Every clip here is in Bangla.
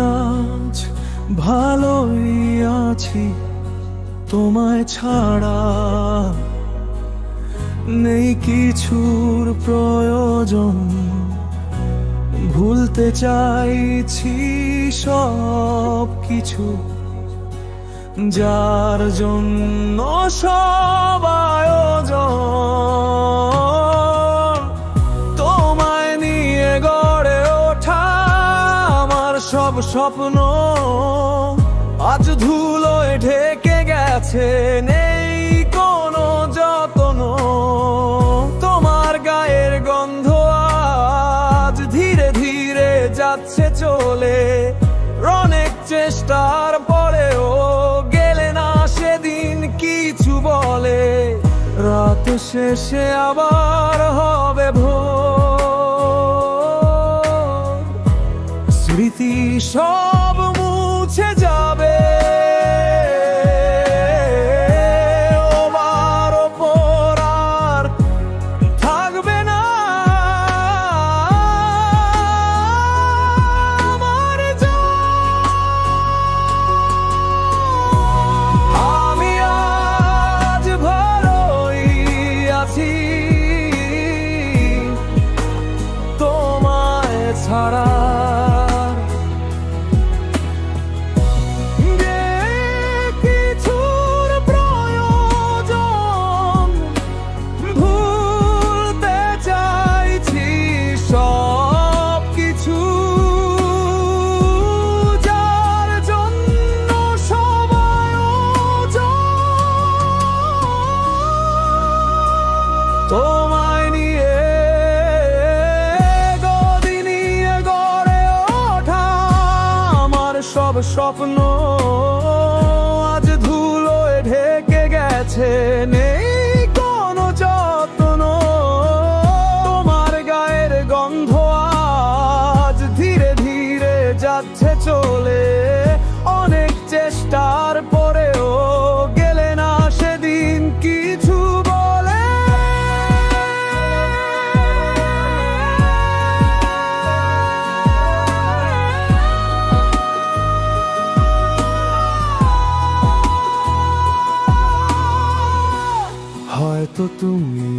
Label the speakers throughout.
Speaker 1: আজ ভালোই আছি তোমায় ছাড়া, নেই কিছুর প্রয়োজন, ভুলতে চাইছি সব কিছু, যার জন্য সব আয়োজন। তোমায় নিয়ে গড়ে ওঠা আমার সব স্বপ্ন আজ ধুলোয় ঢেকে গেছে, নেই কোনো যত্ন। তোমার গায়ের গন্ধ আজ ধীরে ধীরে যাচ্ছে চলে, অনেক চেষ্টার পরেও গেলে না সেদিন কিছু বলে। রাত শেষে আবার হবে ভোর, স্মৃতি সব মুছে যাবে, ওবার ওপর আর থাকবে না আমার জন্য। আমি আজ ভালোই আছি তোমায় ছাড়া, তোমায় নিয়ে গদিনিয়ে গড়ে ওঠা আমার সব স্বপ্ন আজ ধুলোয় ঢেকে গেছে, নেই কোনো যত্ন। তোমার গায়ের গন্ধ আজ ধীরে ধীরে যাচ্ছে চলে, অনেক চেষ্টার পরেও গেলে না সেদিন কিছু বলে। হয়তো তুমি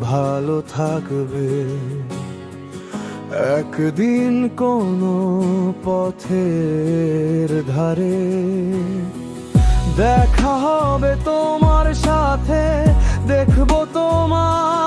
Speaker 1: ভালো থাকবে একদিন কোনো পথের ধারে, দেখা হবে তোমার সাথে, দেখবো তোমার